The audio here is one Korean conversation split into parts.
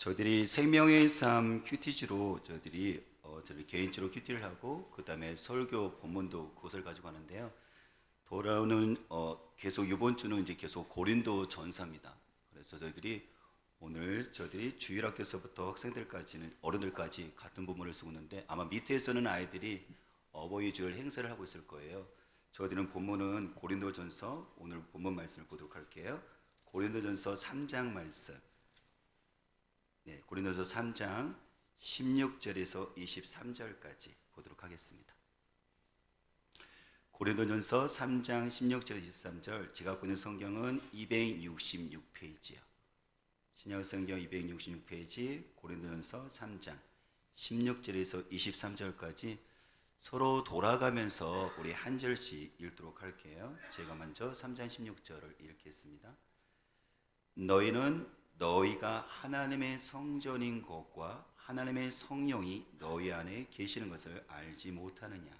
저희들이 생명의 삶 큐티지로 저희 개인적으로 큐티를 하고 그 다음에 설교 본문도 그것을 가지고 하는데요. 돌아오는 계속 이번 주는 이제 계속 고린도 전서입니다. 그래서 저희들이 주일학교에서부터 학생들까지는 어른들까지 같은 본문을 쓰고 있는데 아마 밑에서는 아이들이 어버이 주일 행사를 하고 있을 거예요. 저희들은 본문은 고린도전서 오늘 본문 말씀을 보도록 할게요. 고린도전서 3장 말씀. 네, 고린도서 3장 16절에서 23절까지 보도록 하겠습니다. 고린도전서 3장 16절 23절, 제가 갖고 있는 성경은 266페이지요. 신약성경 266페이지 고린도전서 3장 16절에서 23절까지 서로 돌아가면서 우리 한 절씩 읽도록 할게요. 제가 먼저 3장 16절을 읽겠습니다. 너희는 너희가 하나님의 성전인 것과 하나님의 성령이 너희 안에 계시는 것을 알지 못하느냐?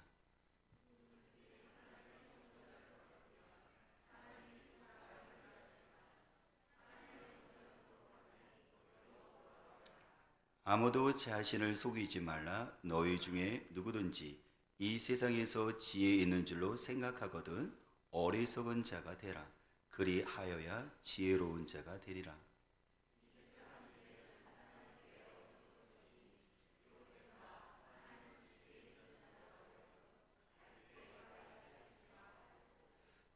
아무도 자신을 속이지 말라. 너희 중에 누구든지 이 세상에서 지혜 있는 줄로 생각하거든 어리석은 자가 되라. 그리하여야 지혜로운 자가 되리라.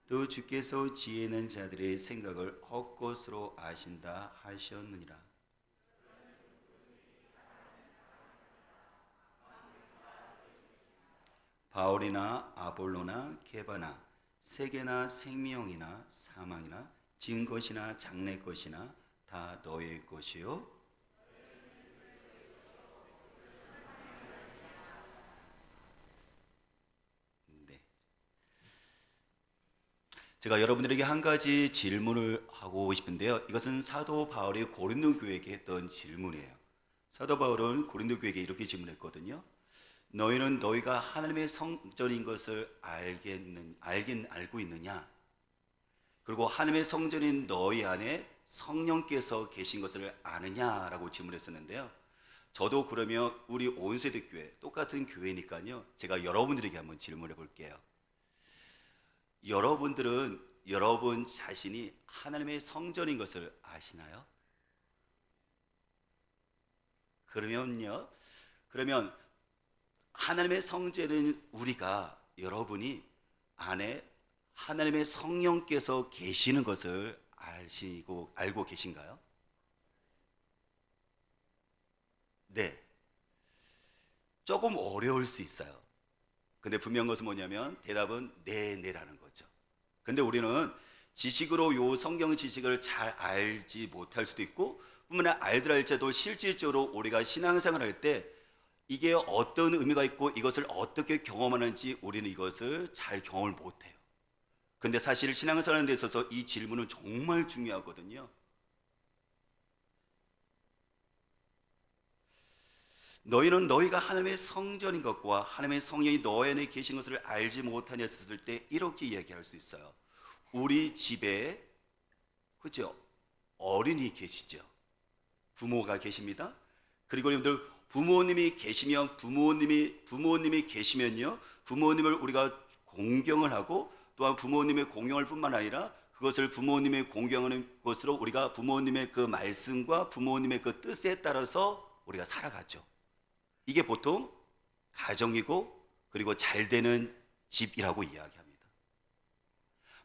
또 주께서 지혜 있는 자들의 생각을 헛것으로 아신다 하셨느니라. 바울이나 아볼로나 게바나 세계나 생명이나 사망이나 진 것이나 장래 것이나 다 너의 것이요. 네. 제가 여러분들에게 한 가지 질문을 하고 싶은데요. 이것은 사도 바울이 고린도 교회에게 했던 질문이에요. 사도 바울은 고린도 교회에게 이렇게 질문했거든요. 너희는 너희가 하나님의 성전인 것을 알고 있느냐? 그리고 하나님의 성전인 너희 안에 성령께서 계신 것을 아느냐라고 질문했었는데요. 저도 그러면 우리 온세대 교회 똑같은 교회니까요. 제가 여러분들에게 한번 질문해 볼게요. 여러분들은 여러분 자신이 하나님의 성전인 것을 아시나요? 그러면 하나님의 성전은 여러분이 안에 하나님의 성령께서 계시는 것을 알고 계신가요? 네. 조금 어려울 수 있어요. 근데 분명한 것은 뭐냐면 대답은 네라는 거죠. 근데 우리는 지식으로 요 성경 지식을 잘 알지 못할 수도 있고 뿐만 아니라 알더라도 실질적으로 우리가 신앙생활을 할 때 이게 어떤 의미가 있고 이것을 어떻게 경험하는지 우리는 이것을 잘 경험을 못해요. 근데 사실 신앙생활에 있어서 이 질문은 정말 중요하거든요. 너희는 너희가 하나님의 성전인 것과 하나님의 성령이 너희 안에 계신 것을 알지 못하냐 했을 때 이렇게 이야기할 수 있어요. 우리 집에 그죠? 어린이 계시죠? 부모가 계십니다. 그리고 여러분들 부모님이 계시면요, 부모님을 우리가 공경을 하고 또한 부모님의 공경을 뿐만 아니라 그것을 부모님의 공경하는 것으로 우리가 부모님의 그 말씀과 부모님의 그 뜻에 따라서 우리가 살아가죠. 이게 보통 가정이고 그리고 잘 되는 집이라고 이야기합니다.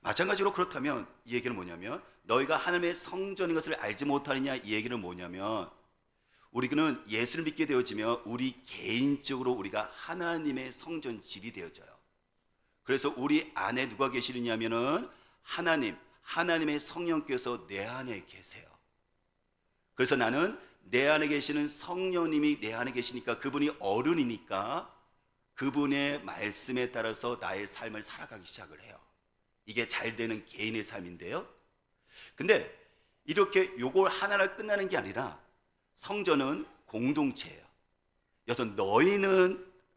마찬가지로 그렇다면 이 얘기는 뭐냐면 너희가 하나님의 성전인 것을 알지 못하느냐 이 얘기는 뭐냐면 우리는 예수를 믿게 되어지면 우리 개인적으로 우리가 하나님의 성전 집이 되어져요. 그래서 우리 안에 누가 계시느냐면은 하나님의 성령께서 내 안에 계세요. 그래서 나는 내 안에 계시는 성령님이 내 안에 계시니까 그분이 어른이니까 그분의 말씀에 따라서 나의 삶을 살아가기 시작을 해요. 이게 잘 되는 개인의 삶인데요. 근데 이렇게 요걸 하나로 끝나는 게 아니라 성전은 공동체예요. 여기서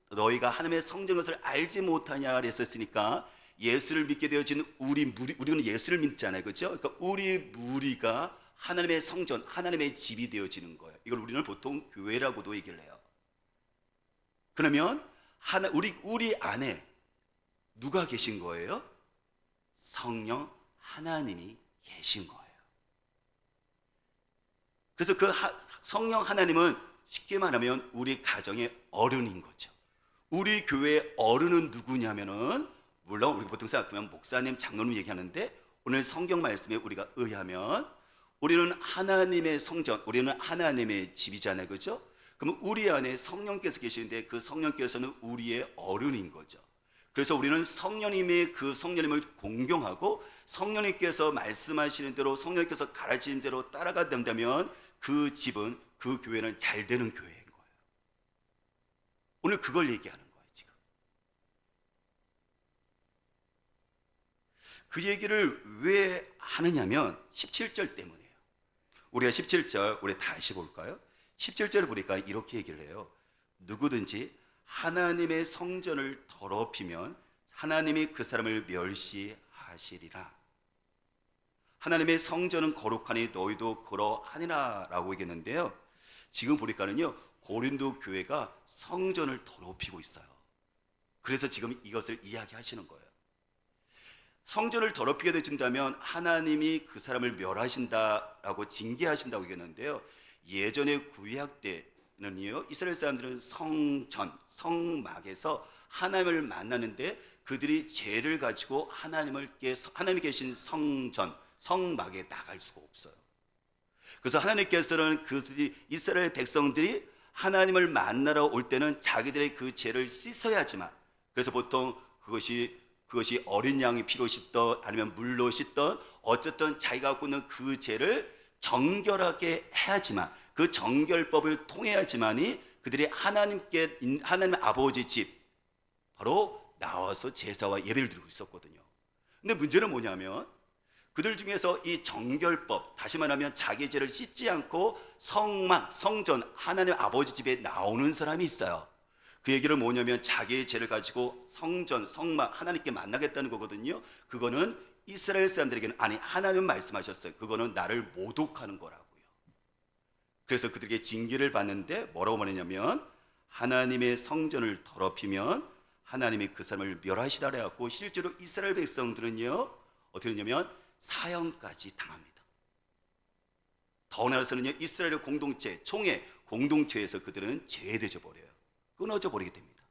너희가 하나님의 성전인 것을 알지 못하냐 그랬었으니까 예수를 믿게 되어진 우리는 예수를 믿잖아요. 그렇죠? 그러니까 우리 무리가 하나님의 성전, 하나님의 집이 되어지는 거예요. 이걸 우리는 보통 교회라고도 얘기를 해요. 그러면 우리 안에 누가 계신 거예요? 성령 하나님이 계신 거예요. 그래서 그 성령 하나님은 쉽게 말하면 우리 가정의 어른인 거죠. 우리 교회의 어른은 누구냐면은, 물론 우리 보통 생각하면 목사님, 장로님 얘기하는데, 오늘 성경 말씀에 우리가 의하면 우리는 하나님의 성전, 우리는 하나님의 집이잖아요, 그렇죠? 그러면 우리 안에 성령께서 계시는데 그 성령께서는 우리의 어른인 거죠. 그래서 우리는 성령님의 그 성령님을 공경하고 성령님께서 말씀하시는 대로, 성령님께서 가르치는 대로 따라가 된다면 그 집은, 그 교회는 잘 되는 교회인 거예요. 오늘 그걸 얘기하는 거예요, 지금. 그 얘기를 왜 하느냐면 17절 때문이에요. 우리가 17절 우리 다시 볼까요? 17절을 보니까 이렇게 얘기를 해요. 누구든지 하나님의 성전을 더럽히면 하나님이 그 사람을 멸시하시리라. 하나님의 성전은 거룩하니 너희도 그러하니라 라고 얘기했는데요, 지금 보니까는요 고린도 교회가 성전을 더럽히고 있어요. 그래서 지금 이것을 이야기하시는 거예요. 성전을 더럽히게 되신다면 하나님이 그 사람을 멸하신다라고 징계하신다고 얘기했는데요, 예전에 구약 때는요 이스라엘 사람들은 성전, 성막에서 하나님을 만나는데 그들이 죄를 가지고 하나님이 계신 성전, 성막에 나갈 수가 없어요. 그래서 하나님께서는 그들이, 이스라엘 백성들이 하나님을 만나러 올 때는 자기들의 그 죄를 씻어야지만, 그래서 보통 그것이 어린 양이 피로 씻던 아니면 물로 씻던 어쨌든 자기가 갖고 있는 그 죄를 정결하게 해야지만, 그 정결법을 통해야지만이 그들이 하나님 아버지 집 바로 나와서 제사와 예배를 드리고 있었거든요. 근데 문제는 뭐냐면 그들 중에서 이 정결법, 다시 말하면 자기 죄를 씻지 않고 성막, 성전, 하나님 아버지 집에 나오는 사람이 있어요. 그 얘기는 뭐냐면 자기의 죄를 가지고 성전, 성막, 하나님께 만나겠다는 거거든요. 그거는 이스라엘 사람들에게는, 아니 하나님 말씀하셨어요. 그거는 나를 모독하는 거라고요. 그래서 그들에게 징계를 받는데 뭐라고 말했냐면 하나님의 성전을 더럽히면 하나님이 그 사람을 멸하시다 그래갖고, 실제로 이스라엘 백성들은요 어떻게 했냐면 사형까지 당합니다. 더 나아가서는요 이스라엘 공동체, 총회 공동체에서 그들은 제외되어 버려요. 끊어져 버리게 됩니다.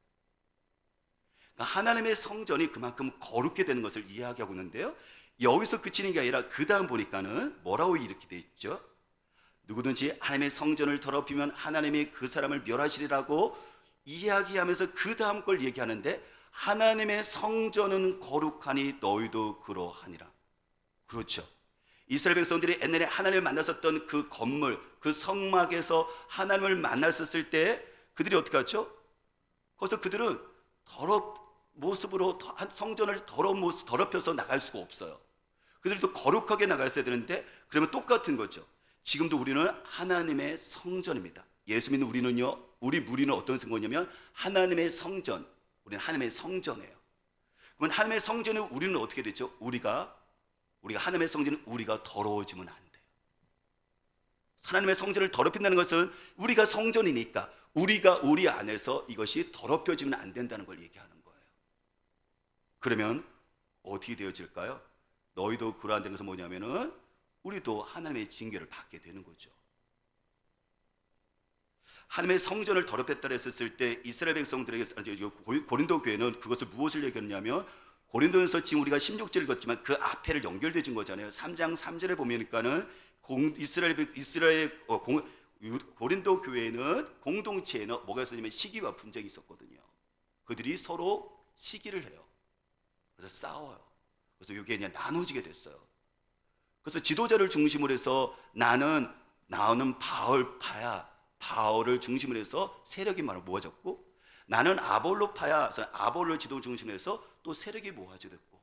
그러니까 하나님의 성전이 그만큼 거룩게 되는 것을 이야기하고 있는데요, 여기서 그치는 게 아니라 그 다음 보니까는 뭐라고 이렇게 돼 있죠? 누구든지 하나님의 성전을 더럽히면 하나님이 그 사람을 멸하시리라고 이야기하면서 그 다음 걸 얘기하는데, 하나님의 성전은 거룩하니 너희도 그러하니라. 그렇죠. 이스라엘 백성들이 옛날에 하나님을 만났었던 그 건물, 그 성막에서 하나님을 만났었을 때 그들이 어떻게 하죠? 거기서 그들은 성전을 더럽혀서 나갈 수가 없어요. 그들도 거룩하게 나갔어야 되는데, 그러면 똑같은 거죠. 지금도 우리는 하나님의 성전입니다. 예수 믿는 우리는요, 우리 무리는 어떤 성전이냐면 하나님의 성전, 우리는 하나님의 성전이에요. 그러면 하나님의 성전은 우리는 어떻게 되죠? 우리가 하나님의 성전은 우리가 더러워지면 안 돼요. 하나님의 성전을 더럽힌다는 것은 우리가 성전이니까 우리가 우리 안에서 이것이 더럽혀지면 안 된다는 걸 얘기하는 거예요. 그러면 어떻게 되어질까요? 너희도 그러한다는 것은 뭐냐면은 우리도 하나님의 징계를 받게 되는 거죠. 하나님의 성전을 더럽혔다 했었을 때 이스라엘 백성들에게, 고린도 교회는 그것을 무엇을 얘기했냐면, 고린도에서 지금 우리가 16절 읽었지만 그 앞에를 연결되진 거잖아요. 3장 3절에 보니까는 고린도 교회는 공동체에는 뭐가 있었냐면 시기와 분쟁이 있었거든요. 그들이 서로 시기를 해요. 그래서 싸워요. 그래서 이게 그냥 나눠지게 됐어요. 그래서 지도자를 중심으로 해서 나는 바울파야, 바울을 중심으로 해서 세력이 모아졌고, 나는 아볼로파야, 아볼로 지도 중심으로 해서 또 세력이 모아졌고,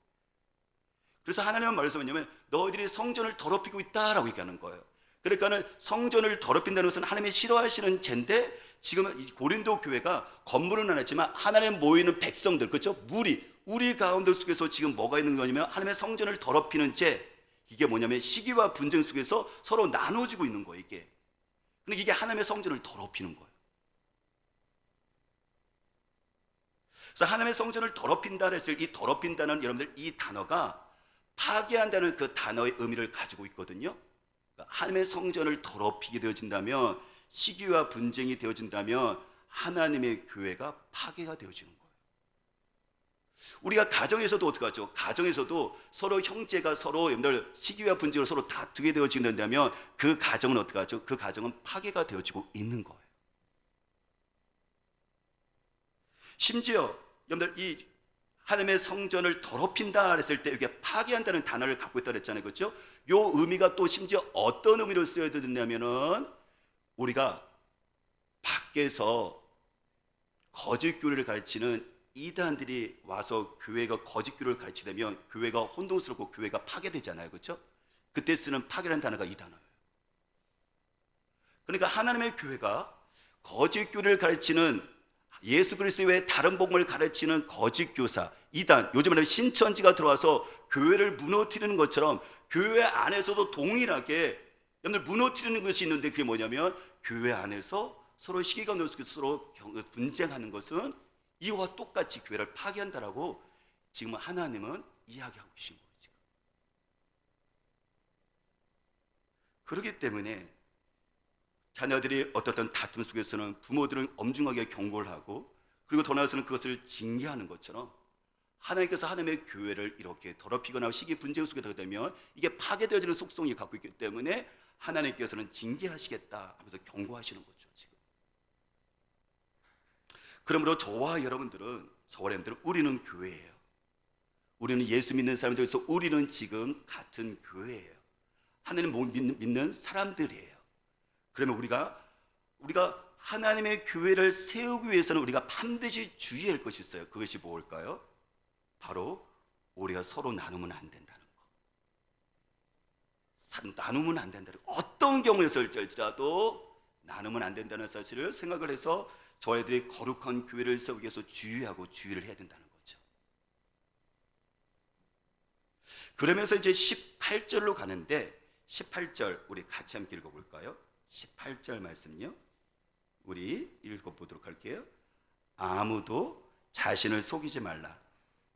그래서 하나님은 말씀하냐면 너희들이 성전을 더럽히고 있다라고 얘기하는 거예요. 그러니까는 성전을 더럽힌다는 것은 하나님이 싫어하시는 죄인데, 지금 이 고린도 교회가 건물은 안 했지만 하나님 모이는 백성들, 그렇죠? 우리 가운데 속에서 지금 뭐가 있는 거냐면 하나님의 성전을 더럽히는 죄, 이게 뭐냐면 시기와 분쟁 속에서 서로 나눠지고 있는 거예요, 이게. 근데 이게 하나님의 성전을 더럽히는 거예요. 그래서 하나님의 성전을 더럽힌다 했을 이 더럽힌다는 여러분들 이 단어가 파괴한다는 그 단어의 의미를 가지고 있거든요. 그러니까 하나님의 성전을 더럽히게 되어진다면, 시기와 분쟁이 되어진다면 하나님의 교회가 파괴가 되어지는 거예요. 우리가 가정에서도 어떻게 하죠? 가정에서도 서로 형제가 서로 여러분들 시기와 분쟁으로 서로 다투게 되어진다면 그 가정은 어떻게 하죠? 그 가정은 파괴가 되어지고 있는 거예요. 심지어 여러분들 이 하나님의 성전을 더럽힌다 했을 때 이게 파괴한다는 단어를 갖고 있다 그랬잖아요, 그렇죠? 요 의미가 또 심지어 어떤 의미로 쓰여야 되냐면은 우리가 밖에서 거짓 교리를 가르치는 이단들이 와서 교회가 거짓 교리를 가르치게 되면 교회가 혼동스럽고 교회가 파괴되잖아요, 그렇죠? 그때 쓰는 파괴라는 단어가 이 단어예요. 그러니까 하나님의 교회가 거짓 교리를 가르치는 예수 그리스도 외에 다른 복음을 가르치는 거짓 교사, 이단, 요즘에는 신천지가 들어와서 교회를 무너뜨리는 것처럼 교회 안에서도 동일하게 여러분들 무너뜨리는 것이 있는데, 그게 뭐냐면 교회 안에서 서로 시기관계 속에서 서로 분쟁하는 것은 이와 똑같이 교회를 파괴한다라고 지금 하나님은 이야기하고 계신 거예요, 지금. 그렇기 때문에 자녀들이 어떤 다툼 속에서는 부모들은 엄중하게 경고를 하고, 그리고 더 나아가서는 그것을 징계하는 것처럼 하나님께서 하나님의 교회를 이렇게 더럽히거나 시기 분쟁 속에 들게 되면 이게 파괴되어지는 속성이 갖고 있기 때문에 하나님께서는 징계하시겠다 하면서 경고하시는 거죠, 지금. 그러므로 저와 여러분들은 우리는 교회예요. 우리는 예수 믿는 사람들에서 우리는 지금 같은 교회예요. 하나님 믿는 사람들이에요. 그러면 우리가 하나님의 교회를 세우기 위해서는 우리가 반드시 주의해야 할 것이 있어요. 그것이 뭘까요? 바로 우리가 서로 나누면 안 된다는 거. 나누면 안 된다는 거. 어떤 경우에서일지라도 나누면 안 된다는 사실을 생각을 해서 저희들이 거룩한 교회를 세우기 위해서 주의하고 주의를 해야 된다는 거죠. 그러면서 이제 18절로 가는데, 18절 우리 같이 함께 읽어볼까요? 18절 말씀요, 우리 읽어보도록 할게요. 아무도 자신을 속이지 말라.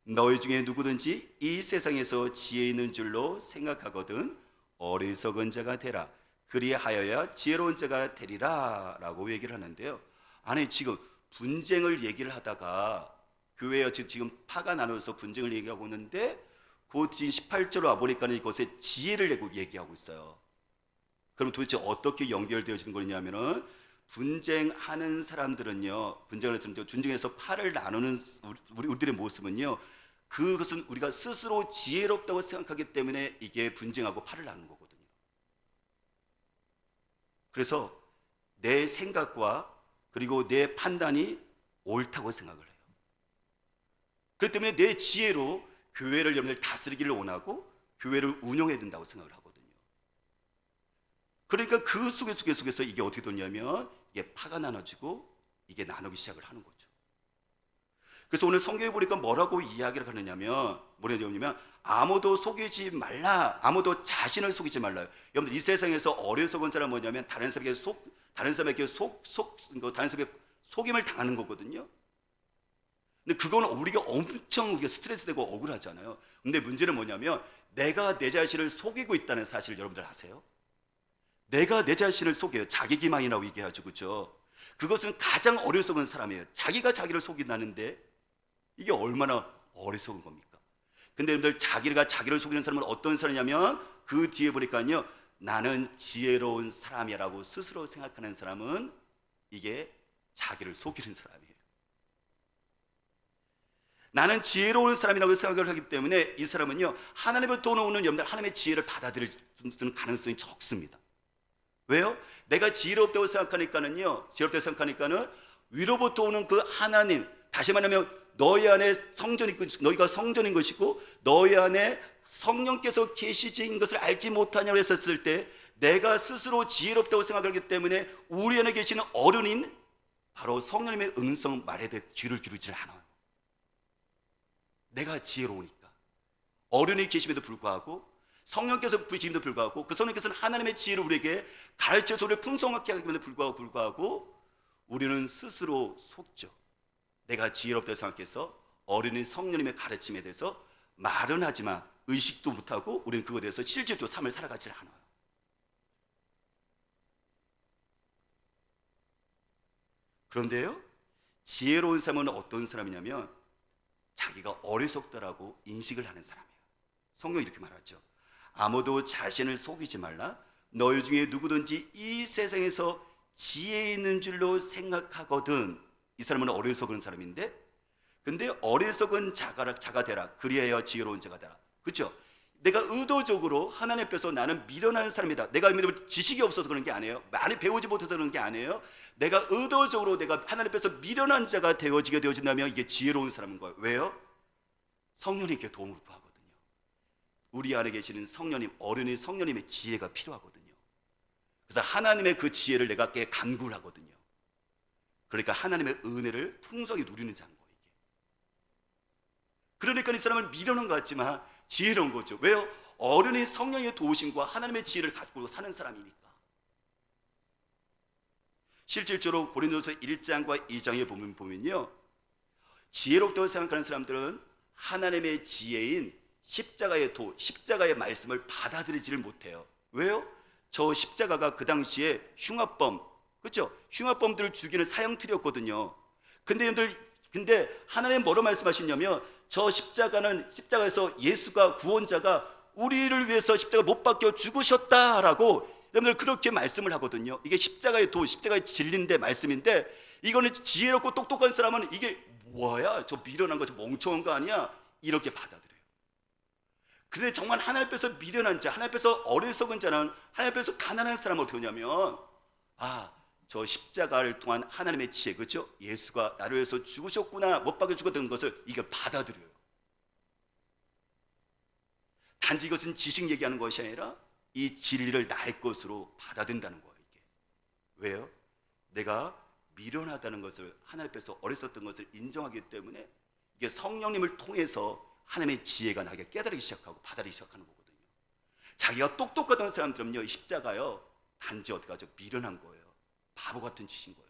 너희 중에 누구든지 이 세상에서 지혜 있는 줄로 생각하거든 어리석은 자가 되라. 그리하여야 지혜로운 자가 되리라 라고 얘기를 하는데요. 아니, 지금 분쟁을 얘기를 하다가 교회에 지금 파가 나눠서 분쟁을 얘기하고 있는데, 그 뒤 18절로 와보니까 이것에 지혜를 내고 얘기하고 있어요. 그럼 도대체 어떻게 연결되어지는 거냐면은, 분쟁하는 사람들은요, 분쟁에서 파를 나누는 우리들의 모습은요, 그것은 우리가 스스로 지혜롭다고 생각하기 때문에 이게 분쟁하고 파를 나누는 거거든요. 그래서 내 생각과 그리고 내 판단이 옳다고 생각을 해요. 그렇기 때문에 내 지혜로 교회를 여러분들 다스리기를 원하고 교회를 운영해야 된다고 생각을 하거든요. 그러니까 그 속에서 이게 어떻게 되냐면 이게 파가 나눠지고 이게 나누기 시작을 하는 거죠. 그래서 오늘 성경에 보니까 뭐라고 이야기를 하느냐면, 아무도 속이지 말라. 아무도 자신을 속이지 말라요. 여러분들 이 세상에서 어리석은 사람은 뭐냐면 다른 사람에게 속임을 당하는 거거든요. 근데 그건 우리가 엄청 스트레스되고 억울하잖아요. 근데 문제는 뭐냐면 내가 내 자신을 속이고 있다는 사실을 여러분들 아세요? 내가 내 자신을 속여요. 자기 기만이라고 얘기하죠, 그렇죠? 그것은 가장 어리석은 사람이에요. 자기가 자기를 속인다는데 이게 얼마나 어리석은 겁니까? 근데 여러분들 자기가 자기를 속이는 사람은 어떤 사람이냐면, 그 뒤에 보니까요, 나는 지혜로운 사람이라고 스스로 생각하는 사람은 이게 자기를 속이는 사람이에요. 나는 지혜로운 사람이라고 생각을 하기 때문에 이 사람은요, 하나님으로부터 오는 여러분들 하나님의 지혜를 받아들일 수 있는 가능성이 적습니다. 왜요? 내가 지혜롭다고 생각하니까는 위로부터 오는 그 하나님, 다시 말하면 너희 안에 너희가 성전인 것이고 너희 안에 성령께서 계시진 것을 알지 못하냐고 했었을 때, 내가 스스로 지혜롭다고 생각하기 때문에 우리 안에 계시는 어른인 바로 성령님의 음성 말에 대해 귀를 기울이질 않아요. 내가 지혜로우니까. 어른이 계심에도 불구하고 성령께서 부르심에도 불구하고 그 성령께서는 하나님의 지혜를 우리에게 가르쳐서 우리를 풍성하게 하기 때문에 불구하고 우리는 스스로 속죠. 내가 지혜롭다고 생각해서 어린이 성령님의 가르침에 대해서 말은 하지만 의식도 못하고 우리는 그거에 대해서 실제로 삶을 살아가지 않아요. 그런데요, 지혜로운 사람은 어떤 사람이냐면 자기가 어리석다라고 인식을 하는 사람이에요. 성경이 이렇게 말하죠. 아무도 자신을 속이지 말라. 너희 중에 누구든지 이 세상에서 지혜 있는 줄로 생각하거든. 이 사람은 어리석은 사람인데, 근데 어리석은 자가 되라. 그리하여 지혜로운 자가 되라. 그렇죠? 내가 의도적으로 하나님 앞에서 나는 미련한 사람이다. 내가 지식이 없어서 그런 게 아니에요. 많이 배우지 못해서 그런 게 아니에요. 내가 의도적으로 내가 하나님 앞에서 미련한 자가 되어지게 되어진다면 이게 지혜로운 사람인 거예요. 왜요? 성령님께 도움을 구하거든요. 우리 안에 계시는 성령님, 어른이 성령님의 지혜가 필요하거든요. 그래서 하나님의 그 지혜를 내가 간구를 하거든요. 그러니까 하나님의 은혜를 풍성히 누리는 자인 거예요. 이게. 그러니까 이 사람은 미련한 것 같지만 지혜로운 거죠. 왜요? 어른이 성령의 도우심과 하나님의 지혜를 갖고 사는 사람이니까. 실질적으로 고린도서 1장과 2장에 보면요, 지혜롭다고 생각하는 사람들은 하나님의 지혜인 십자가의 말씀을 받아들이지를 못해요. 왜요? 저 십자가가 그 당시에 흉악범, 그렇죠? 흉악범들을 죽이는 사형틀이었거든요. 근데 하나님 뭐로 말씀하시냐면 저 십자가에서 예수가 구원자가 우리를 위해서 십자가 못 박혀 죽으셨다라고 여러분들 그렇게 말씀을 하거든요. 이게 십자가의 진리인데 말씀인데, 이거는 지혜롭고 똑똑한 사람은 이게 뭐야? 저 미련한 거, 저 멍청한 거 아니야? 이렇게 받아들여요. 근데 정말 하나님 앞에서 미련한 자, 하나님 앞에서 어리석은 자는 하나님 앞에서 가난한 사람은 어떻게 하냐면 저 십자가를 통한 하나님의 지혜, 그렇죠? 예수가 나를 위해서 죽으셨구나, 못 박혀 죽었던 것을 이걸 받아들여요. 단지 이것은 지식 얘기하는 것이 아니라 이 진리를 나의 것으로 받아들인다는 거예요. 이게 왜요? 내가 미련하다는 것을 하나님 앞에서 어렸었던 것을 인정하기 때문에 이게 성령님을 통해서 하나님의 지혜가 나에게 깨달기 시작하고 받아들이기 시작하는 거거든요. 자기가 똑똑하다는 사람들은요, 이 십자가요 단지 어떻게 하죠? 미련한 거예요. 바보 같은 짓인 거예요.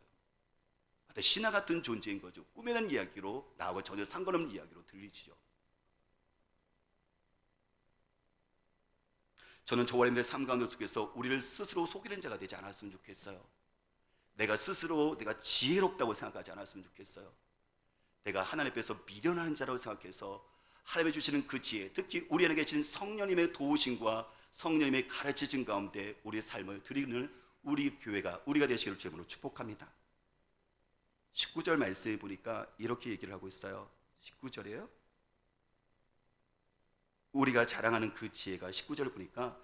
신화 같은 존재인 거죠. 꾸미는 이야기로, 나하고 전혀 상관없는 이야기로 들리죠. 저는 저와의 삶 가운데 속에서 우리를 스스로 속이는 자가 되지 않았으면 좋겠어요. 내가 지혜롭다고 생각하지 않았으면 좋겠어요. 내가 하나님 앞에서 미련한 자라고 생각해서 하나님이 주시는 그 지혜, 특히 우리 안에 계신 성령님의 도우심과 성령님의 가르치심 가운데 우리의 삶을 드리는 우리 교회가 우리가 되시기를 주님으로 축복합니다. 19절 말씀에 보니까 이렇게 얘기를 하고 있어요. 19절이에요. 우리가 자랑하는 그 지혜가 19절을 보니까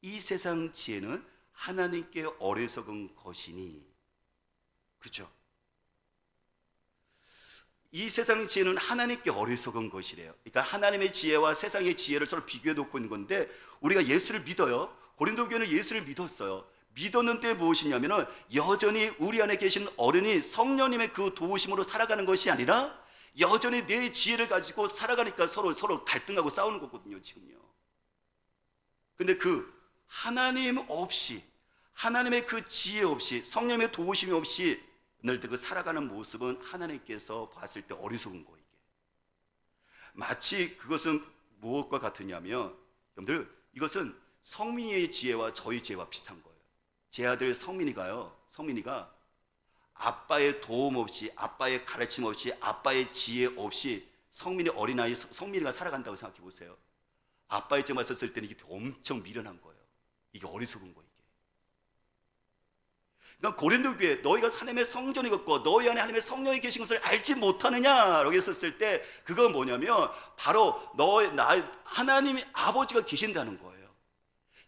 이 세상 지혜는 하나님께 어리석은 것이니, 그렇죠? 이 세상의 지혜는 하나님께 어리석은 것이래요. 그러니까 하나님의 지혜와 세상의 지혜를 서로 비교해 놓고 있는 건데, 우리가 예수를 믿어요. 고린도 교회는 예수를 믿었어요. 믿었는데 무엇이냐면은 여전히 우리 안에 계신 어른이 성령님의 그 도우심으로 살아가는 것이 아니라 여전히 내 지혜를 가지고 살아가니까 서로 갈등하고 싸우는 거거든요, 지금요. 근데 그 하나님 없이, 하나님의 그 지혜 없이, 성령의 도우심이 없이 늘 그 살아가는 모습은 하나님께서 봤을 때 어리석은 거예요. 이게 마치 그것은 무엇과 같으냐면, 여러분들 이것은 성민이의 지혜와 저희 지혜와 비슷한 거예요. 제 아들 성민이가 아빠의 도움 없이, 아빠의 가르침 없이, 아빠의 지혜 없이 성민이가 살아간다고 생각해 보세요. 아빠의 입장에 왔을 때는 이게 엄청 미련한 거예요. 이게 어리석은 거예요. 그러니까 고린도 교회, 너희가 하나님의 성전이 걷고 너희 안에 하나님의 성령이 계신 것을 알지 못하느냐라고 했었을 때, 그건 뭐냐면 바로 하나님의 아버지가 계신다는 거예요.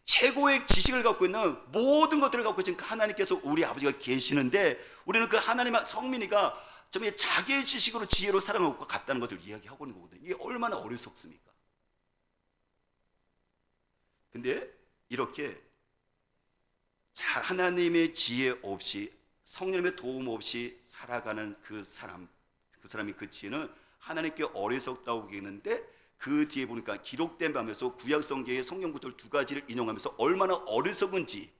최고의 지식을 갖고 있는 모든 것들을 갖고 계신 하나님께서 우리 아버지가 계시는데, 우리는 그 하나님의 성민이가 자기의 지식으로 지혜로 살아가는 것과 같다는 것을 이야기하고 있는 거거든요. 이게 얼마나 어리석습니까? 근데 이렇게 하나님의 지혜 없이, 성령님의 도움 없이 살아가는 그 사람이 그 지혜는 하나님께 어리석다고 얘기했는데, 그 뒤에 보니까 기록된 바면서 구약 성경의 성경 구절 두 가지를 인용하면서 얼마나 어리석은지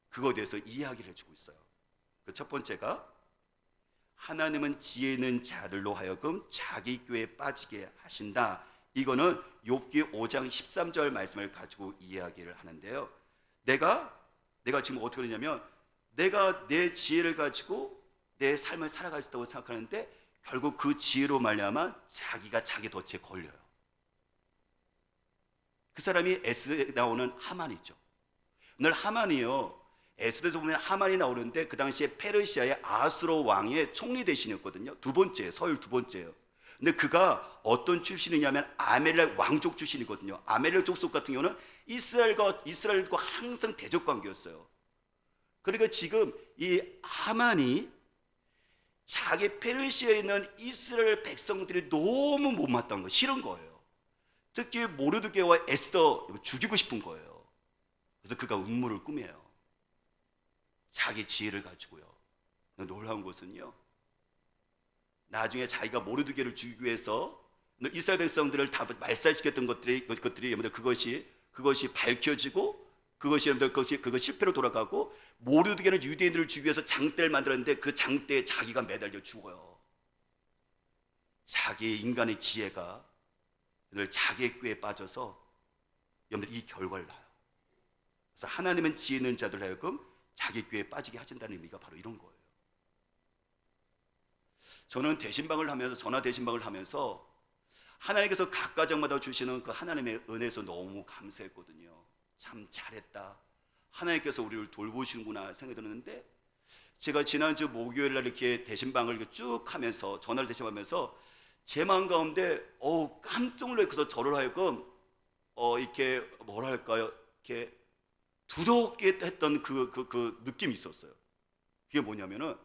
그거에 대해서 이야기를 해주고 있어요. 그 첫 번째가 하나님은 지혜 있는 자들로 하여금 자기 꾀에 빠지게 하신다. 이거는 욥기 5장 13절 말씀을 가지고 이야기를 하는데요. 내가 지금 어떻게 되냐면 내가 내 지혜를 가지고 내 삶을 살아갈 수 있다고 생각하는데 결국 그 지혜로 말미암아 자기가 자기 덫에 걸려요. 그 사람이 에스더에 나오는 하만이죠. 오늘 하만이요, 에스더에서 보면 하만이 나오는데 그 당시에 페르시아의 아수로 왕의 총리 대신이었거든요. 서열 두 번째예요. 근데 그가 어떤 출신이냐면 아멜렉 왕족 출신이거든요. 아멜렉 족속 같은 경우는 이스라엘과 항상 대적 관계였어요. 그러니까 지금 이 하만이 자기 페르시아에 있는 이스라엘 백성들이 너무 못마땅한 거, 싫은 거예요. 특히 모르드게와 에스더 죽이고 싶은 거예요. 그래서 그가 음모를 꾸며요. 자기 지혜를 가지고요. 놀라운 것은요, 나중에 자기가 모르드게를 죽이기 위해서 이스라엘 백성들을 다 말살시켰던 것들이 그것이 밝혀지고 그거 실패로 돌아가고, 모르드게는 유대인들을 죽이기 위해서 장대를 만들었는데 그 장대에 자기가 매달려 죽어요. 자기 인간의 지혜가 자기의 꾀에 빠져서 여러분들 이 결과를 낳아요. 그래서 하나님은 지혜 있는 자들 하여금 자기 꾀에 빠지게 하신다는 의미가 바로 이런 거예요. 저는 전화 대신방을 하면서 하나님께서 각 가정마다 주시는 그 하나님의 은혜에서 너무 감사했거든요. 참 잘했다, 하나님께서 우리를 돌보시는구나 생각이 들었는데, 제가 지난주 목요일 날 이렇게 대신방을 쭉 하면서 전화를 대신하면서 제 마음 가운데 깜짝 놀라서 저를 하여금 이렇게 뭐랄까요, 이렇게 두렵게 했던 그 느낌이 있었어요. 그게 뭐냐면은,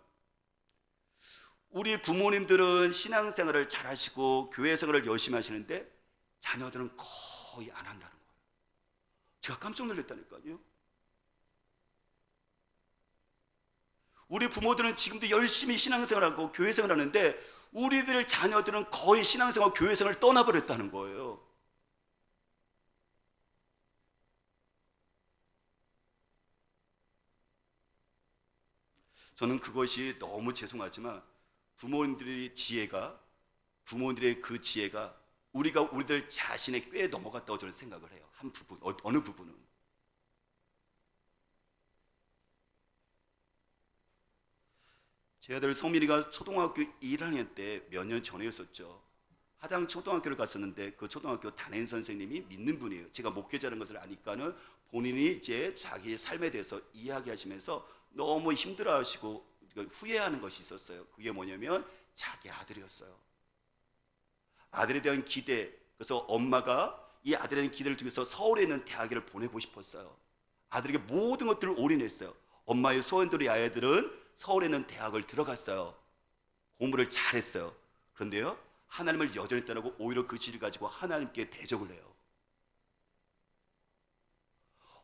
우리 부모님들은 신앙생활을 잘 하시고 교회 생활을 열심히 하시는데 자녀들은 거의 안 한다는 거예요. 제가 깜짝 놀랐다니까요. 우리 부모들은 지금도 열심히 신앙생활하고 교회 생활하는데 우리들의 자녀들은 거의 신앙생활, 교회 생활을 떠나버렸다는 거예요. 저는 그것이 너무 죄송하지만 부모님들의 그 지혜가 우리들 자신의 꾀에 넘어갔다고 저는 생각을 해요. 한 부분, 어느 부분은. 제 아들 성민이가 초등학교 1학년 때 몇 년 전이었었죠. 하당 초등학교를 갔었는데 그 초등학교 담임 선생님이 믿는 분이에요. 제가 목회자라는 것을 아니까는 본인이 이제 자기 삶에 대해서 이야기하시면서 너무 힘들어하시고 후회하는 것이 있었어요. 그게 뭐냐면 자기 아들이었어요. 아들에 대한 기대. 그래서 엄마가 이 아들에 대한 기대를 통해서 서울에 있는 대학을 보내고 싶었어요. 아들에게 모든 것들을 올인했어요. 엄마의 소원대로 이 아이들은 서울에 있는 대학을 들어갔어요. 공부를 잘했어요. 그런데요, 하나님을 여전히 떠나고 오히려 그 지혜를 가지고 하나님께 대적을 해요.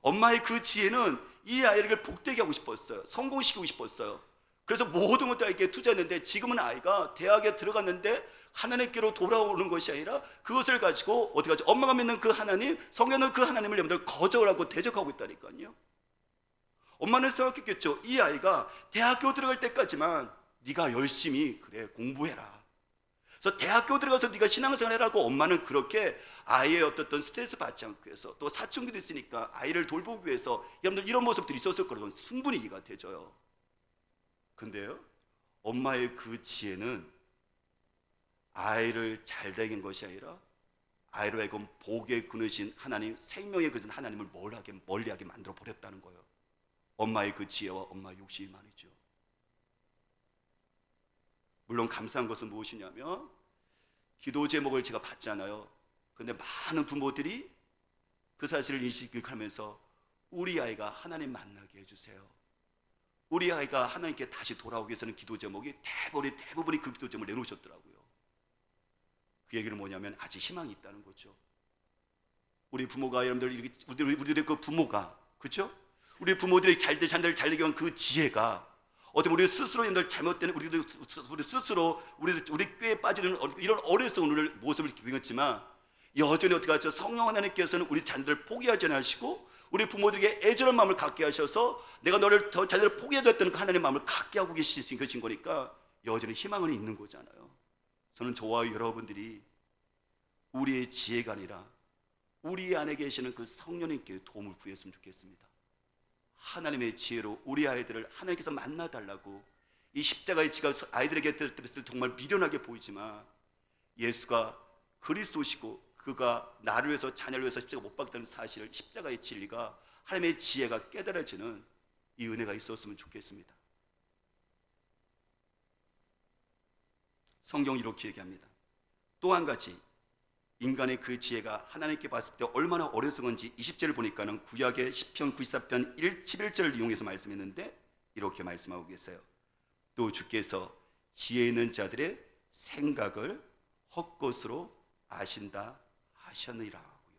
엄마의 그 지혜는 이 아이를 복되게 하고 싶었어요. 성공시키고 싶었어요. 그래서 모든 것들에게 투자했는데 지금은 아이가 대학에 들어갔는데 하나님께로 돌아오는 것이 아니라 그것을 가지고 어떻게 하죠? 엄마가 믿는 그 하나님, 성경은 그 하나님을 여러분들 거절하고 대적하고 있다니까요. 엄마는 생각했겠죠. 이 아이가 대학교 들어갈 때까지만 네가 열심히 그래 공부해라. 그래서 대학교 들어가서 네가 신앙생활 해라고 엄마는 그렇게 아이의 어떤 스트레스 받지 않기 위해서, 또 사춘기도 있으니까 아이를 돌보기 위해서 여러분들 이런 모습들이 있었을 거라고 충분히 이해가 되져요. 근데요, 엄마의 그 지혜는 아이를 잘 되긴 것이 아니라 아이로 하여금 복에 그으신 하나님, 생명에 그으신 하나님을 멀리하게 만들어 버렸다는 거예요. 엄마의 그 지혜와 엄마의 욕심이 말이죠. 물론 감사한 것은 무엇이냐면 기도 제목을 제가 받잖아요. 근데 많은 부모들이 그 사실을 인식하면서 우리 아이가 하나님 만나게 해주세요, 우리 아이가 하나님께 다시 돌아오기 위해서는 기도 제목이 대부분이 그 기도 제목을 내놓으셨더라고요. 그 얘기는 뭐냐면 아직 희망이 있다는 거죠. 우리 부모가, 여러분들, 우리들의 그 부모가, 그렇죠? 우리 부모들이 자녀들 잘 되기 위한 그 지혜가 어떻게 우리 스스로 잘못된 우리 스스로 우리 꾀에 빠지는 이런 어리석은 모습을 보였지만, 여전히 어떻게 하죠? 성령 하나님께서는 우리 자녀들을 포기하지 않으시고 우리 부모들에게 애절한 마음을 갖게 하셔서 내가 너를 더 자녀를 포기해줬다는 그 하나님의 마음을 갖게 하고 계신 것인 거니까 여전히 희망은 있는 거잖아요. 저는 저와 여러분들이 우리의 지혜가 아니라 우리 안에 계시는 그 성령님께 도움을 구했으면 좋겠습니다. 하나님의 지혜로 우리 아이들을 하나님께서 만나달라고, 이 십자가의 지가 아이들에게 들었을 때 정말 미련하게 보이지만 예수가 그리스도시고 그가 나를 위해서 자녀를 위해서 십자가 못 박혔다는 사실을, 십자가의 진리가, 하나님의 지혜가 깨달아지는 이 은혜가 있었으면 좋겠습니다. 성경이 이렇게 얘기합니다. 또 한 가지 인간의 그 지혜가 하나님께 봤을 때 얼마나 어리석은지 20절을 보니까는 구약의 시편 94편 11절을 이용해서 말씀했는데 이렇게 말씀하고 계세요. 또 주께서 지혜 있는 자들의 생각을 헛것으로 아신다 하셨느니라 하고요.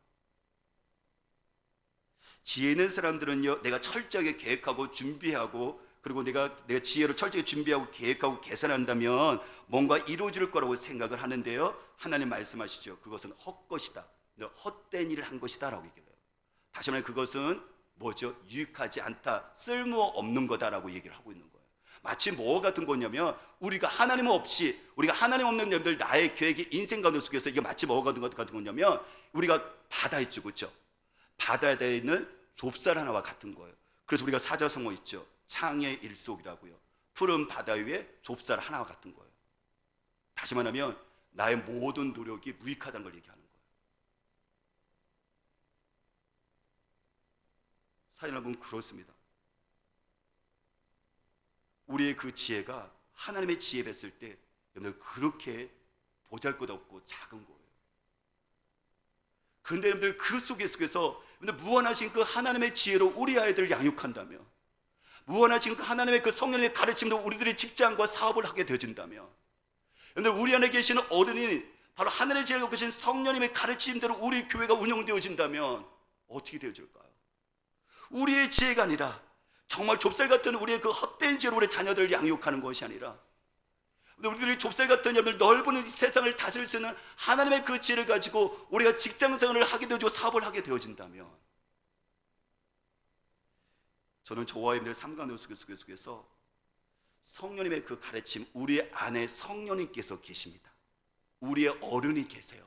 지혜 있는 사람들은요, 내가 철저하게 계획하고 준비하고, 그리고 내가 지혜로 철저히 준비하고 계획하고 계산한다면 뭔가 이루어질 거라고 생각을 하는데요, 하나님 말씀하시죠. 그것은 헛것이다, 헛된 일을 한 것이다 라고 얘기를 해요. 다시 말해 그것은 뭐죠? 유익하지 않다, 쓸모없는 거다라고 얘기를 하고 있는 거예요. 마치 뭐 같은 거냐면 우리가 하나님 없이, 우리가 하나님 없는 점들 나의 계획이 인생 가운데 속에서 이게 마치 뭐 같은 거냐면 우리가 바다 있죠, 그렇죠? 바다에 있는 좁쌀 하나와 같은 거예요. 그래서 우리가 사자성어 있죠. 창의 일속이라고요. 푸른 바다 위에 좁쌀 하나와 같은 거예요. 다시 말하면 나의 모든 노력이 무익하다는 걸 얘기하는 거예요. 사실 여러분 그렇습니다. 우리의 그 지혜가 하나님의 지혜 뵀을 때 여러분들 그렇게 보잘것없고 작은 거예요. 그런데 여러분들 그 속에서 여러분들 무한하신 그 하나님의 지혜로 우리 아이들을 양육한다면, 무한하신 그 하나님의 그 성령의 가르침으로 우리들의 직장과 사업을 하게 되어진다면, 여러분들 우리 안에 계시는 어른이 바로 하늘의 지혜를 갖고 계신 성령님의 가르침대로 우리 교회가 운영되어진다면 어떻게 되어질까요? 우리의 지혜가 아니라 정말 좁쌀 같은 우리의 그 헛된 지혜로 우리 자녀들을 양육하는 것이 아니라, 우리들이 좁쌀 같은 여러분들 넓은 세상을 다스릴 수 있는 하나님의 그 지혜를 가지고 우리가 직장생활을 하게 되어지고 사업을 하게 되어진다면, 저는 저와 여러분들의 삶 가운데 속에서 성령님의 그 가르침, 우리 안에 성령님께서 계십니다. 우리의 어른이 계세요.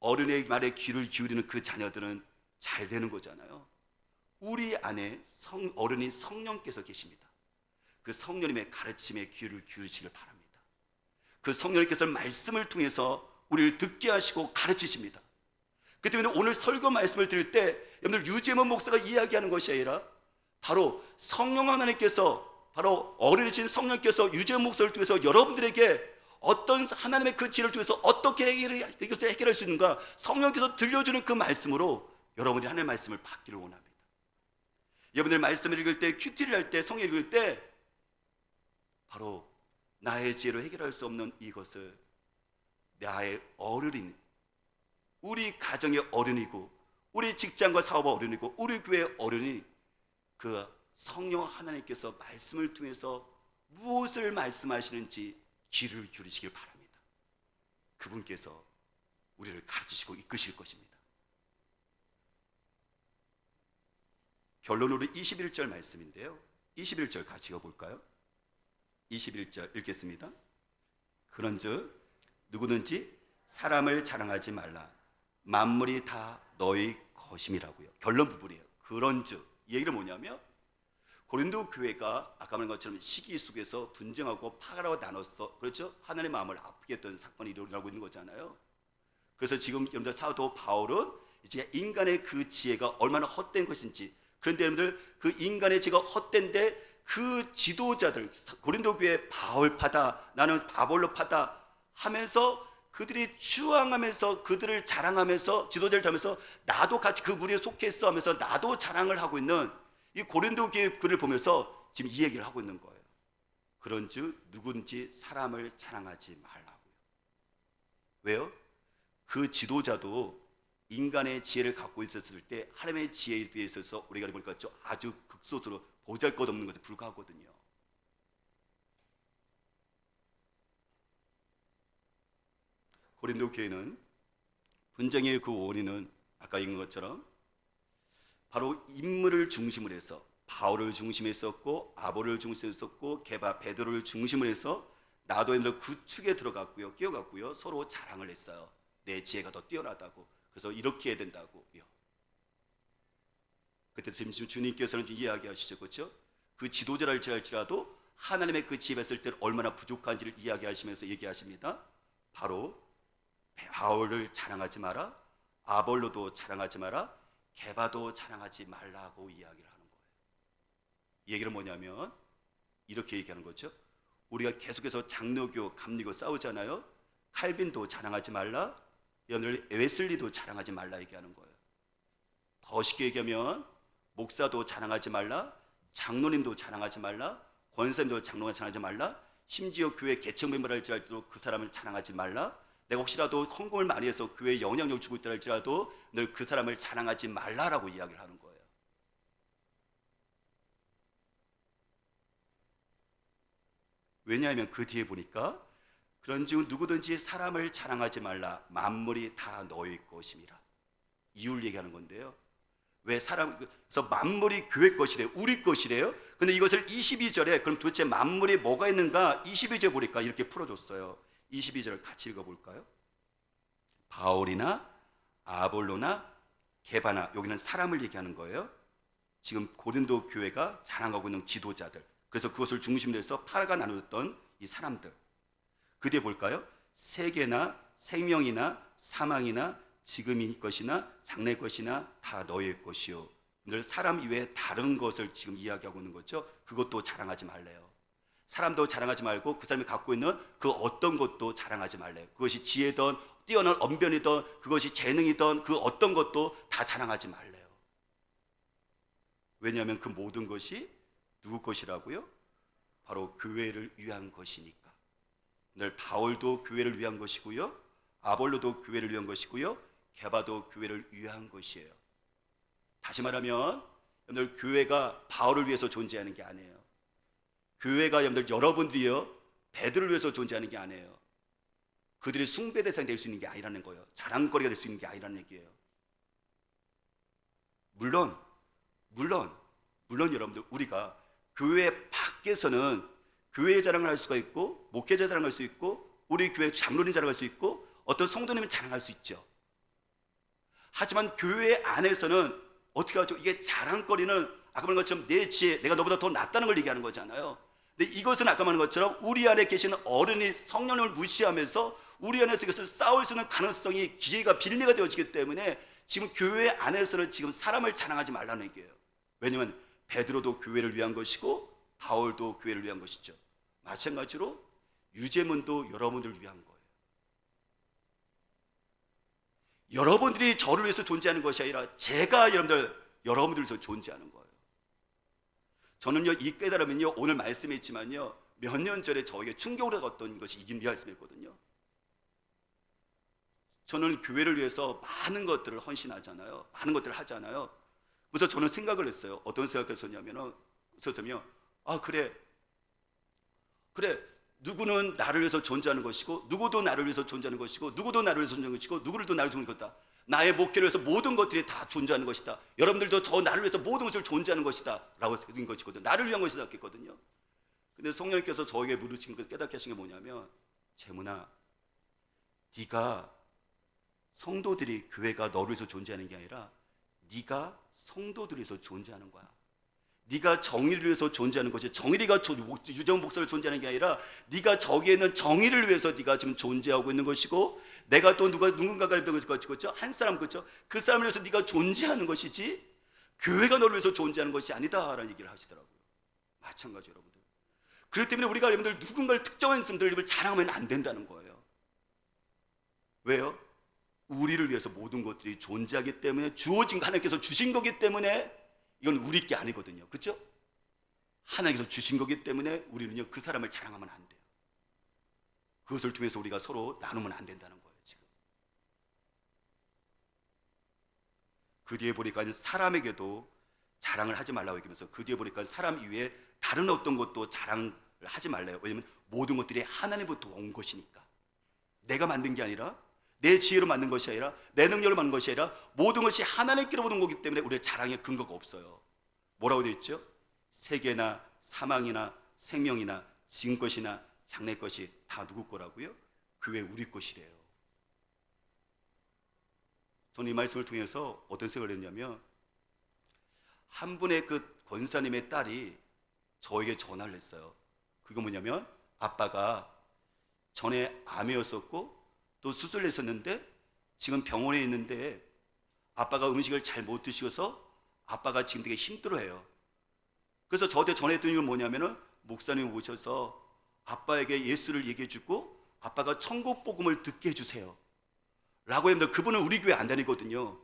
어른의 말에 귀를 기울이는 그 자녀들은 잘 되는 거잖아요. 우리 안에 어른이 성령께서 계십니다. 그 성령님의 가르침에 귀를 기울이시길 바랍니다. 그 성령님께서 말씀을 통해서 우리를 듣게 하시고 가르치십니다. 그 때문에 오늘 설교 말씀을 들을 때 여러분들 유재문 목사가 이야기하는 것이 아니라 바로 성령 하나님께서, 바로 어른이신 성령께서 유재문 목사를 통해서 여러분들에게 어떤 하나님의 그 지혜를 통해서 어떻게 이것을 해결할 수 있는가, 성령께서 들려주는 그 말씀으로 여러분들이 하나님의 말씀을 받기를 원합니다. 여러분들 말씀을 읽을 때, 큐티를 할 때, 성경 읽을 때 바로 나의 지혜로 해결할 수 없는 이것을 나의 어른인, 우리 가정의 어른이고 우리 직장과 사업의 어른이고 우리 교회의 어른이 그 성령 하나님께서 말씀을 통해서 무엇을 말씀하시는지 귀를 기울이시길 바랍니다. 그분께서 우리를 가르치시고 이끄실 것입니다. 결론으로 21절 말씀인데요, 21절 같이 읽어볼까요? 21절 읽겠습니다. 그런즉 누구든지 사람을 자랑하지 말라. 만물이 다 너희 것임이라고요. 결론 부분이에요. 그런즉 이 얘기는 뭐냐면 고린도 교회가 아까 말한 것처럼 시기 속에서 분쟁하고 파가라고 나눴어. 그렇죠? 하나님의 마음을 아프게 했던 사건이 일어나고 있는 거잖아요. 그래서 지금 여러분들 사도 바울은 이제 인간의 그 지혜가 얼마나 헛된 것인지, 그런데 여러분들 그 인간의 지혜가 헛된데 그 지도자들, 고린도 교회 바울파다, 나는 아볼로파다 하면서 그들이 추앙하면서 그들을 자랑하면서 지도자를 자면서 나도 같이 그 무리에 속했어 하면서 나도 자랑을 하고 있는 이 고린도 교회 글을 보면서 지금 이 얘기를 하고 있는 거예요. 그런즉 누군지 사람을 자랑하지 말라고요. 왜요? 그 지도자도 인간의 지혜를 갖고 있었을 때 하나님의 지혜에 비해서 우리가 보니까 아주 극소수로 보잘것없는 것에 불과하거든요. 고린도 교회는 분쟁의 그 원인은 아까 읽은 것처럼 바로 인물을 중심으로 해서 바울을 중심했었고 아볼을 중심했었고 게바 베드로를 중심으로 해서 나도 얘네들 그 축에 들어갔고요, 끼어갔고요, 서로 자랑을 했어요. 내 지혜가 더 뛰어나다고. 그래서 이렇게 해야 된다고요. 그때 지금 주님께서는 이야기하시죠, 그렇죠? 그 지도자랄지라도 하나님의 그 지혜가 있을 때 얼마나 부족한지를 이야기하시면서 얘기하십니다. 바로 바울을 자랑하지 마라, 아볼로도 자랑하지 마라, 게바도 자랑하지 말라고 이야기를 하는 거예요. 이 얘기는 뭐냐면 이렇게 얘기하는 거죠. 우리가 계속해서 장로교, 감리교 싸우잖아요. 칼빈도 자랑하지 말라, 여러분들 웨슬리도 자랑하지 말라 얘기하는 거예요. 더 쉽게 얘기하면 목사도 자랑하지 말라, 장로님도 자랑하지 말라, 권사님도 장로가 자랑하지 말라, 심지어 교회 개척 멤버라 할지라도 그 사람을 자랑하지 말라. 내가 혹시라도 헌금을 많이 해서 교회에 영향력을 주고 있다 할지라도 늘 그 사람을 자랑하지 말라라고 이야기를 하는 거예요. 왜냐하면 그 뒤에 보니까 그런즉 누구든지 사람을 자랑하지 말라, 만물이 다 너희 것임이라. 이유를 얘기하는 건데요. 왜 그래서 만물이 교회 것이래요, 우리 것이래요. 근데 이것을 22절에 그럼 도대체 만물이 뭐가 있는가 22절 보니까 이렇게 풀어줬어요. 22절 같이 읽어볼까요? 바울이나 아볼로나 게바나, 여기는 사람을 얘기하는 거예요. 지금 고린도 교회가 자랑하고 있는 지도자들, 그래서 그것을 중심으로 해서 파가 나누었던 이 사람들. 그 뒤에 볼까요? 세계나 생명이나 사망이나 지금의 것이나 장래 것이나 다 너의 것이요. 늘 사람 이외에 다른 것을 지금 이야기하고 있는 거죠. 그것도 자랑하지 말래요. 사람도 자랑하지 말고 그 사람이 갖고 있는 그 어떤 것도 자랑하지 말래요. 그것이 지혜든 뛰어난 언변이든 그것이 재능이든 그 어떤 것도 다 자랑하지 말래요. 왜냐하면 그 모든 것이 누구 것이라고요? 바로 교회를 위한 것이니까. 늘 바울도 교회를 위한 것이고요, 아볼로도 교회를 위한 것이고요, 게바도 교회를 위한 것이에요. 다시 말하면 여러분들 교회가 바울을 위해서 존재하는 게 아니에요. 교회가 여러분들 여러분들이요 베드로를 위해서 존재하는 게 아니에요. 그들이 숭배 대상이 될 수 있는 게 아니라는 거예요. 자랑거리가 될 수 있는 게 아니라는 얘기예요. 물론 여러분들 우리가 교회 밖에서는 교회 자랑을 할 수가 있고 목회자 자랑할 수 있고 우리 교회 장로님 자랑할 수 있고 어떤 성도님은 자랑할 수 있죠. 하지만 교회 안에서는 어떻게 하죠? 이게 자랑거리는 아까 말한 것처럼 내 지혜, 내가 너보다 더 낫다는 걸 얘기하는 거잖아요. 근데 이것은 아까 말한 것처럼 우리 안에 계시는 어른이 성령을 무시하면서 우리 안에서 이것을 싸울 수 있는 가능성이 기회가 빌미가 되어지기 때문에 지금 교회 안에서는 지금 사람을 자랑하지 말라는 얘기예요. 왜냐하면 베드로도 교회를 위한 것이고 바울도 교회를 위한 것이죠. 마찬가지로 유재문도 여러분들을 위한 거예요. 여러분들이 저를 위해서 존재하는 것이 아니라 제가 여러분들을 위해서 존재하는 거예요. 저는요 이 깨달으면요 오늘 말씀에 있지만요 몇 년 전에 저에게 충격을 얻었던 것이 이 말씀이었거든요. 저는 교회를 위해서 많은 것들을 헌신하잖아요. 많은 것들을 하잖아요. 그래서 저는 생각을 했어요. 어떤 생각을 했었냐면요. 그래 누구는 나를 위해서 존재하는 것이고 누구도 나를 위해서 존재하는 것이고 누구도 나를 위해서 존재하는 것이고 누구도 나를 존재하는 것이다. 나의 목회를 위해서 모든 것들이 다 존재하는 것이다. 여러분들도 저 나를 위해서 모든 것을 존재하는 것이다 라고 생긴 것이거든요. 나를 위한 것이다 했거든요. 근데 성령님께서 저에게 물으신 것 깨닫게 하신 게 뭐냐면, 재문아, 네가 성도들이 교회가 너를 위해서 존재하는 게 아니라 네가 성도들을 위해서 존재하는 거야. 네가 정의를 위해서 존재하는 것이, 정의가 유정 목사를 존재하는 게 아니라 네가 저기에 있는 정의를 위해서 네가 지금 존재하고 있는 것이고, 내가 또 누군가가 그렇죠? 한 사람 그렇죠? 그 사람을 위해서 네가 존재하는 것이지 교회가 너를 위해서 존재하는 것이 아니다라는 얘기를 하시더라고요. 마찬가지 여러분들. 그렇기 때문에 우리가 여러분들 누군가를 특정한 사람들을 자랑하면 안 된다는 거예요. 왜요? 우리를 위해서 모든 것들이 존재하기 때문에, 주어진 거 하나님께서 주신 거기 때문에 이건 우리 게 아니거든요. 그렇죠? 하나님께서 주신 거기 때문에 우리는요 그 사람을 자랑하면 안 돼요. 그것을 통해서 우리가 서로 나누면 안 된다는 거예요. 지금 그 뒤에 보니까 사람에게도 자랑을 하지 말라고 얘기하면서, 그 뒤에 보니까 사람 이외에 다른 어떤 것도 자랑을 하지 말래요. 왜냐하면 모든 것들이 하나님부터 온 것이니까. 내가 만든 게 아니라, 내 지혜로 만든 것이 아니라 내 능력으로 만든 것이 아니라 모든 것이 하나님께로 오는 거기 때문에 우리의 자랑의 근거가 없어요. 뭐라고 되어 있죠? 세계나 사망이나 생명이나 지금 것이나 장래 것이 다 누구 거라고요? 교회 우리 것이래요. 저는 이 말씀을 통해서 어떤 생각을 했냐면, 한 분의 그 권사님의 딸이 저에게 전화를 했어요. 그거 뭐냐면, 아빠가 전에 암이었었고 또 수술을 했었는데 지금 병원에 있는데 아빠가 음식을 잘 못 드셔서 아빠가 지금 되게 힘들어해요. 그래서 저한테 전했던 건 뭐냐면은, 목사님 오셔서 아빠에게 예수를 얘기해 주고 아빠가 천국 복음을 듣게 해주세요 라고 했는데, 그분은 우리 교회 안 다니거든요.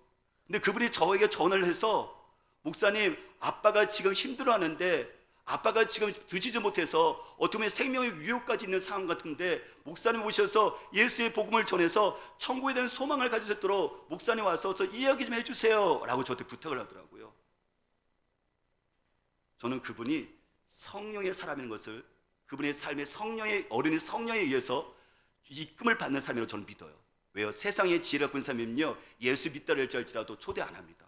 근데 그분이 저에게 전화를 해서, 목사님, 아빠가 지금 힘들어하는데 아빠가 지금 드시지 못해서 어떻게 보면 생명의 위협까지 있는 상황 같은데, 목사님 오셔서 예수의 복음을 전해서 천국에 대한 소망을 가지셨도록 목사님 와서 이야기 좀 해주세요 라고 저한테 부탁을 하더라고요. 저는 그분이 성령의 사람인 것을, 그분의 삶의 성령의 어른이 성령에 의해서 이끌림을 받는 삶이라고 저는 믿어요. 왜요? 세상의 지혜를 갖고 있는 사람은요, 예수 믿다 할지라도 초대 안 합니다.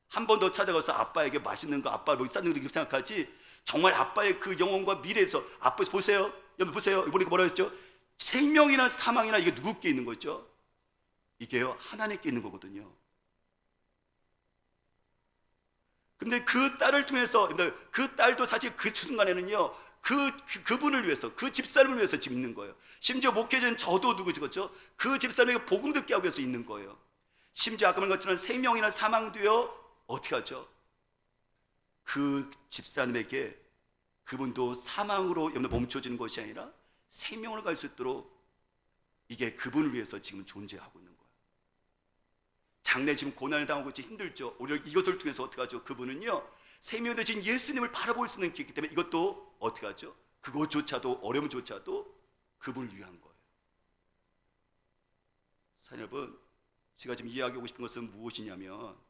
한 번 더 찾아가서 아빠에게 맛있는 거, 아빠 뭐 싸는 거 이렇게 생각하지, 정말 아빠의 그 영혼과 미래에서, 아빠 보세요, 여러분 보세요, 이번에 뭐라 했죠? 생명이나 사망이나 이게 누구께 있는 거죠? 이게요, 하나님께 있는 거거든요. 근데 그 딸을 통해서, 그 딸도 사실 그 순간에는요, 그분을 위해서, 그 집사람을 위해서 지금 있는 거예요. 심지어 목회자는 저도 누구죠, 그렇죠? 그 집사람에게 복음 듣게 하기 위해서 있는 거예요. 심지어 아까 말한 것처럼 생명이나 사망도요, 어떻게 하죠? 그 집사님에게, 그분도 사망으로 멈춰지는 것이 아니라 생명을 갈 수 있도록, 이게 그분을 위해서 지금 존재하고 있는 거예요. 장래 지금 고난을 당하고 있지, 힘들죠. 오히려 이것을 통해서 어떻게 하죠? 그분은요, 생명이 되신 예수님을 바라볼 수 있는 기회이기 때문에 이것도 어떻게 하죠? 그것조차도, 어려움조차도 그분을 위한 거예요. 사랑하는 여러분, 제가 지금 이야기하고 싶은 것은 무엇이냐면,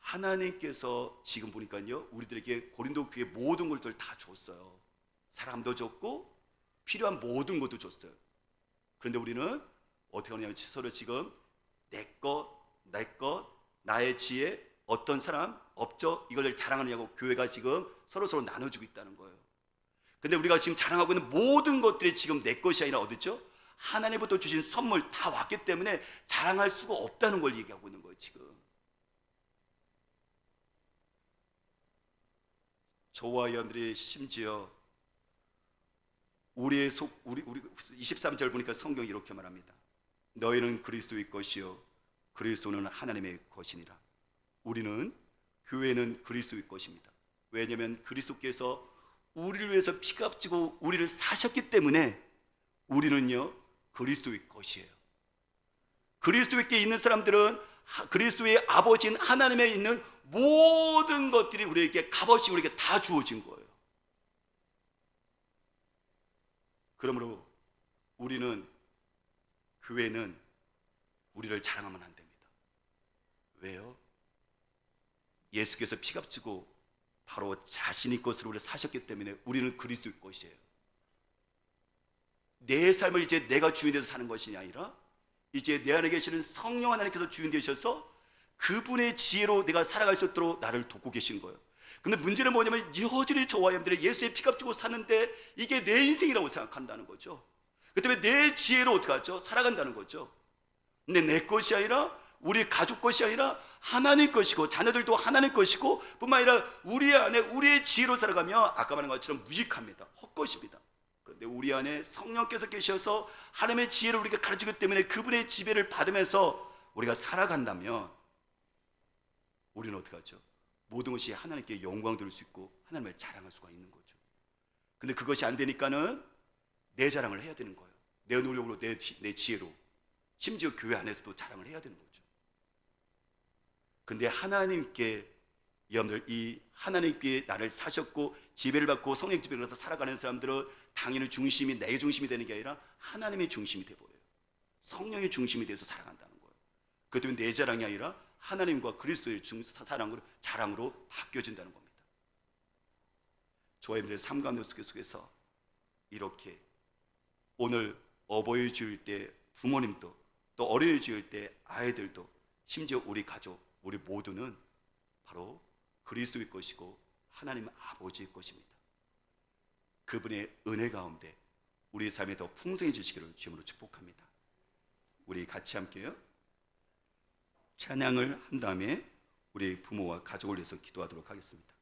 하나님께서 지금 보니까요, 우리들에게 고린도 교회 모든 것들 다 줬어요. 사람도 줬고 필요한 모든 것도 줬어요. 그런데 우리는 어떻게 하냐면, 서로 지금 내 것, 나의 지혜, 어떤 사람, 업적, 이걸 자랑하느냐고 교회가 지금 서로 나눠주고 있다는 거예요. 근데 우리가 지금 자랑하고 있는 모든 것들이 지금 내 것이 아니라 어디죠? 하나님부터 주신 선물 다 왔기 때문에 자랑할 수가 없다는 걸 얘기하고 있는 거예요, 지금. 저와 여러분들이 심지어 우리 23절 보니까 성경이 이렇게 말합니다. 너희는 그리스도의 것이요 그리스도는 하나님의 것이니라. 우리는, 교회는 그리스도의 것입니다. 왜냐하면 그리스도께서 우리를 위해서 피가 값지고 우리를 사셨기 때문에 우리는요, 그리스도의 것이에요. 그리스도께 있는 사람들은 그리스도의 아버지인 하나님에 있는 모든 것들이 우리에게 값없이 우리에게 다 주어진 거예요. 그러므로 우리는, 교회는 우리를 자랑하면 안 됩니다. 왜요? 예수께서 피값지고 바로 자신의 것으로 우리를 사셨기 때문에 우리는 그리스도의 것이에요. 내 삶을 이제 내가 주인 되어서 사는 것이 아니라 이제 내 안에 계시는 성령 하나님께서 주인 되셔서 그분의 지혜로 내가 살아갈 수 있도록 나를 돕고 계신 거예요. 근데 문제는 뭐냐면, 여전히 저와 여러분들이 예수의 피값 주고 사는데 이게 내 인생이라고 생각한다는 거죠. 그 때문에 내 지혜로 어떻게 하죠? 살아간다는 거죠. 근데 내 것이 아니라, 우리 가족 것이 아니라 하나님 것이고, 자녀들도 하나님 것이고, 뿐만 아니라 우리 안에 우리의 지혜로 살아가면 아까 말한 것처럼 무익합니다. 헛것입니다. 그런데 우리 안에 성령께서 계셔서 하나님의 지혜를 우리가 가르치기 때문에 그분의 지배를 받으면서 우리가 살아간다면 우리는 어떻게 하죠? 모든 것이 하나님께 영광 돌릴 수 있고 하나님을 자랑할 수가 있는 거죠. 근데 그것이 안 되니까는 내 자랑을 해야 되는 거예요. 내 노력으로, 내 지혜로, 심지어 교회 안에서도 자랑을 해야 되는 거죠. 근데 하나님께, 여러분들, 이 하나님께 나를 사셨고 지배를 받고 성령 지배를 받아서 살아가는 사람들은 당연히 중심이 내 중심이 되는 게 아니라 하나님의 중심이 돼버려요. 성령의 중심이 돼서 살아간다는 거예요. 그것 때문에 내 자랑이 아니라 하나님과 그리스도의 자랑으로 바뀌어진다는 겁니다. 저와 여러분들의 삶 가운데 속에서 이렇게 오늘 어버이 주일 때 부모님도 또 어린이 지을 때 아이들도 심지어 우리 가족, 우리 모두는 바로 그리스도의 것이고 하나님 아버지의 것입니다. 그분의 은혜 가운데 우리 삶이 더 풍성해지시기를 주님으로 축복합니다. 우리 같이 함께요. 찬양을 한 다음에 우리 부모와 가족을 위해서 기도하도록 하겠습니다.